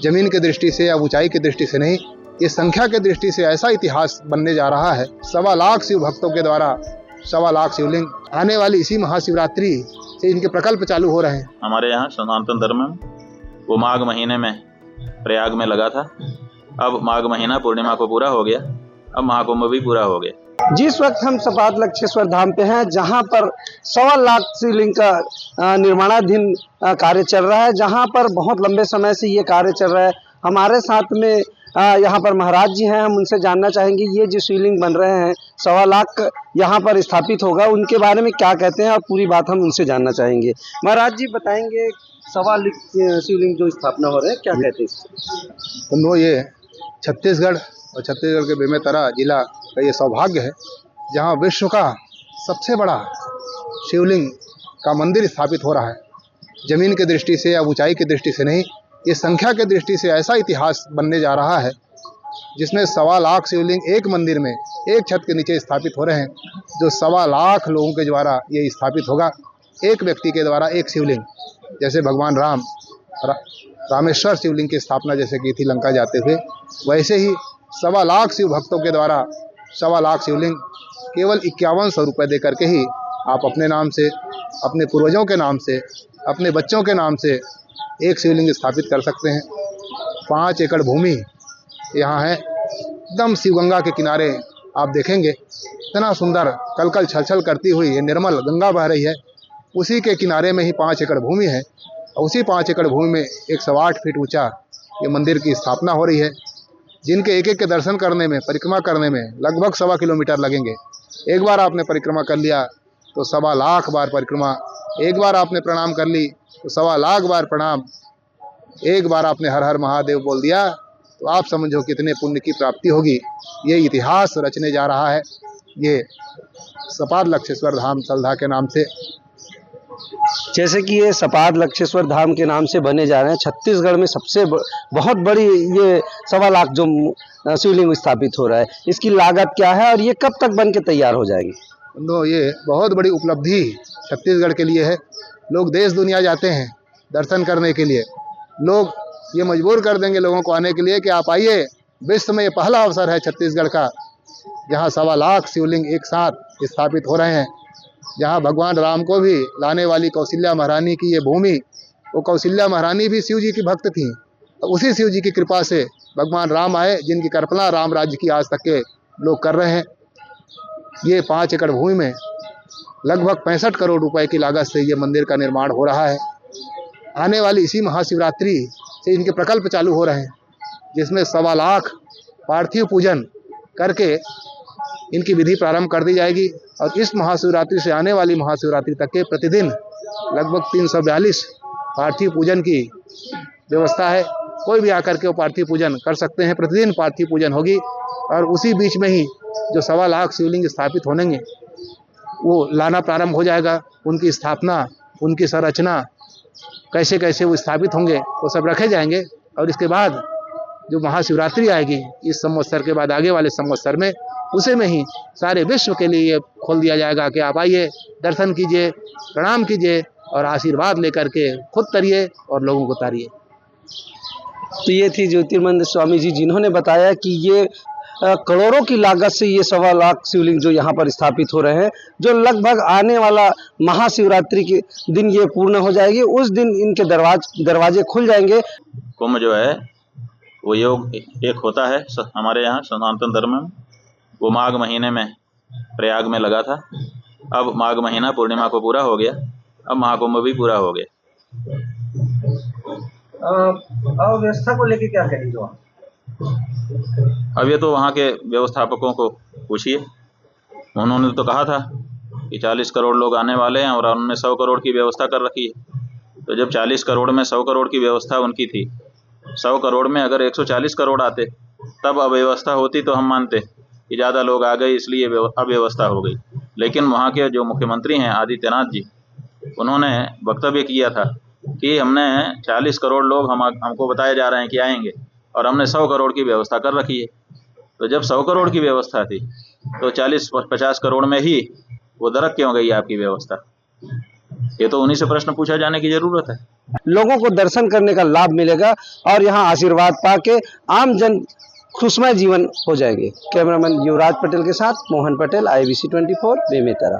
जमीन की दृष्टि से या ऊंचाई की दृष्टि से नहीं, ये संख्या की दृष्टि से ऐसा इतिहास बनने जा रहा है। 1.25 लाख शिव भक्तों के द्वारा 1.25 लाख शिवलिंग आने वाली इसी महाशिवरात्रि से इनके प्रकल्प चालू हो रहे हैं। हमारे यहाँ सनातन धर्म में वो माघ महीने में प्रयाग में लगा था। अब माघ महीना पूर्णिमा को पूरा हो गया, अब महाकुंभ भी पूरा हो गया। जिस वक्त हम सपाट लक्षेश्वर धाम पे हैं, जहां पर 1.25 लाख शिवलिंग का निर्माणाधीन कार्य चल रहा है, जहां पर बहुत लंबे समय से ये कार्य चल रहा है। हमारे साथ में यहाँ पर महाराज जी हैं, हम उनसे जानना चाहेंगे ये जो शिवलिंग बन रहे हैं 1.25 लाख यहाँ पर स्थापित होगा, उनके बारे में क्या कहते हैं और पूरी बात हम उनसे जानना चाहेंगे। महाराज जी बताएंगे 1.25 लाख शिवलिंग जो स्थापना हो रहे हैं क्या कहते हैं? तो ये छत्तीसगढ़ और छत्तीसगढ़ के बेमेतरा जिला का ये सौभाग्य है, जहाँ विश्व का सबसे बड़ा शिवलिंग का मंदिर स्थापित हो रहा है। जमीन की दृष्टि से या ऊंचाई की दृष्टि से नहीं, ये संख्या की दृष्टि से ऐसा इतिहास बनने जा रहा है, जिसमें 1.25 लाख शिवलिंग एक मंदिर में एक छत के नीचे स्थापित हो रहे हैं, जो 1.25 लाख लोगों के द्वारा ये स्थापित होगा। एक व्यक्ति के द्वारा एक शिवलिंग, जैसे भगवान राम रामेश्वर शिवलिंग की स्थापना जैसे की थी लंका जाते हुए, वैसे ही 1.25 लाख शिव भक्तों के द्वारा 1.25 लाख शिवलिंग केवल 5100 रुपये दे करके ही आप अपने नाम से, अपने पूर्वजों के नाम से, अपने बच्चों के नाम से एक शिवलिंग स्थापित कर सकते हैं। 5 एकड़ भूमि यहाँ है, एकदम शिवगंगा के किनारे आप देखेंगे इतना सुंदर कलकल छलछल करती हुई ये निर्मल गंगा बह रही है। उसी के किनारे में ही 5 एकड़ भूमि है, और उसी 5 एकड़ भूमि में 108 फीट ऊंचा ये मंदिर की स्थापना हो रही है, जिनके एक एक के दर्शन करने में, परिक्रमा करने में लगभग 1.25 किलोमीटर लगेंगे। एक बार आपने परिक्रमा कर लिया तो 1.25 लाख बार परिक्रमा, एक बार आपने प्रणाम कर ली तो 1.25 लाख बार प्रणाम, एक बार आपने हर हर महादेव बोल दिया तो आप समझो कितने पुण्य की प्राप्ति होगी। ये इतिहास रचने जा रहा है ये सपाट लक्षेश्वर धाम सल्धा के नाम से। जैसे कि ये सपाट लक्षेश्वर धाम के नाम से बने जा रहे हैं, छत्तीसगढ़ में सबसे बहुत बड़ी ये 1.25 लाख जो शिवलिंग स्थापित हो रहा है, इसकी लागत क्या है और ये कब तक बन के तैयार हो जाएगी? तो ये बहुत बड़ी उपलब्धि छत्तीसगढ़ के लिए है। लोग देश दुनिया जाते हैं दर्शन करने के लिए, लोग ये मजबूर कर देंगे लोगों को आने के लिए कि आप आइए। विश्व में ये पहला अवसर है छत्तीसगढ़ का, जहाँ 1.25 लाख शिवलिंग एक साथ स्थापित हो रहे हैं, जहाँ भगवान राम को भी लाने वाली कौशल्या महारानी की ये भूमि, वो कौशल्या महारानी भी शिव जी की भक्त थी। उसी शिव जी की कृपा से भगवान राम आए, जिनकी कल्पना राम राज्य की आज तक के लोग कर रहे हैं। ये 5 एकड़ भूमि में लगभग 65 करोड़ रुपए की लागत से ये मंदिर का निर्माण हो रहा है। आने वाली इसी महाशिवरात्रि से इनके प्रकल्प चालू हो रहे हैं, जिसमें 1.25 लाख पार्थिव पूजन करके इनकी विधि प्रारंभ कर दी जाएगी। और इस महाशिवरात्रि से आने वाली महाशिवरात्रि तक के प्रतिदिन लगभग 342 पार्थिव पूजन की व्यवस्था है। कोई भी आकर के वो पार्थिव पूजन कर सकते हैं, प्रतिदिन पार्थिव पूजन होगी। और उसी बीच में ही जो 1.25 लाख शिवलिंग स्थापित होंगे वो लाना प्रारंभ हो जाएगा। उनकी स्थापना, उनकी संरचना, कैसे कैसे वो स्थापित होंगे वो सब रखे जाएंगे। और इसके बाद जो महाशिवरात्रि आएगी इस संवत्सर के बाद आगे वाले संवत्सर में, उसे में ही सारे विश्व के लिए खोल दिया जाएगा कि आप आइए, दर्शन कीजिए, प्रणाम कीजिए और आशीर्वाद लेकर के खुद तरिए और लोगों को तारिए। तो ये थी ज्योतिर्मय स्वामी जी, जिन्होंने बताया कि ये करोड़ों की लागत से ये 1.25 लाख शिवलिंग जो यहाँ पर स्थापित हो रहे हैं, जो लगभग आने वाला महाशिवरात्रि के दिन ये पूर्ण हो जाएगी। उस दिन इनके दरवाजे खुल जाएंगे। कुंभ जो है वो योग एक होता है हमारे यहाँ सनातन धर्म में, वो माघ महीने में प्रयाग में लगा था। अब माघ महीना पूर्णिमा को पूरा हो गया, अब महाकुंभ भी पूरा हो गया। व्यवस्था को लेके क्या कहेंगे आप? अब ये तो वहाँ के व्यवस्थापकों को पूछिए, उन्होंने तो कहा था कि 40 करोड़ लोग आने वाले हैं और उन्होंने 100 करोड़ की व्यवस्था कर रखी है। तो जब 40 करोड़ में 100 करोड़ की व्यवस्था उनकी थी, 100 करोड़ में अगर 140 करोड़ आते तब अव्यवस्था होती तो हम मानते कि ज़्यादा लोग आ गए इसलिए अव्यवस्था हो गई। लेकिन वहाँ के जो मुख्यमंत्री हैं आदित्यनाथ जी, उन्होंने वक्तव्य किया था कि हमने 40 करोड़ लोग हमको बताए जा रहे हैं कि आएंगे और हमने 100 करोड़ की व्यवस्था कर रखी है। तो जब 100 करोड़ की व्यवस्था थी तो 40-50 करोड़ में ही वो दरक क्यों गई आपकी व्यवस्था? ये तो उन्हीं से प्रश्न पूछा जाने की ज़रूरत है। लोगों को दर्शन करने का लाभ मिलेगा और यहाँ आशीर्वाद पाके आम जन खुशमय जीवन हो जाएंगे। कैमरामैन युवराज पटेल के साथ मोहन पटेल, IBC 24 बेमेतरा।